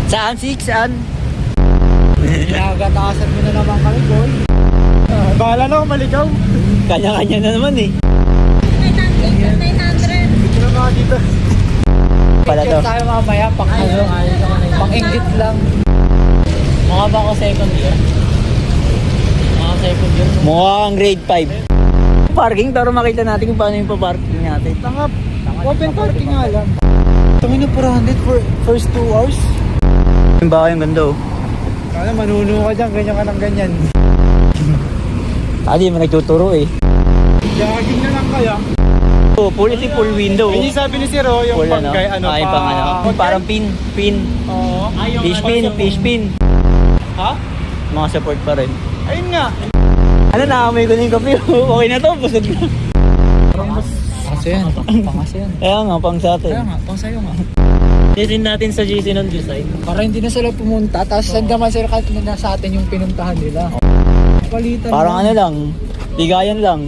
Saan? Saan? Pinagatasan mo na naman kami, boy. Bahala na kung maligaw. Kanya-kanya na naman eh. 900. Dito na mga dito. Pala to. Tayo mamaya, pang-inggit lang. Mukha ba ako second year? Mukha second year. Mukha kang grade 5. Parking, para makita natin kung paano yung paparking natin. Tangap, open parking nga lang. Tangin na 400 for first 2 hours. Yung baka yung ganda oh. Kaya manuno ka dyan, ganyan ka ng ganyan. Hindi mo nagtuturo eh. Jogging na lang kaya. Oh, full window. Ayun yung sabi ni Sir, yung Full pangkay, Ay, pang ano. Parang pin. Oo. Fish pin. Ha? Mga support pa rin. Ayun nga. Ano, naamoy ko na yung kape. Okay na to, busog na. Kasi yan, pangasi yan. Kaya nga, pang sa atin. Kaya nga, pang sa'yo nga. Titin natin sa GC ng design. Para hindi na sila pumunta, tapos saan naman sila kahit na sa atin yung pinuntahan nila. Palitan Parang lang. ano lang, bigayan lang.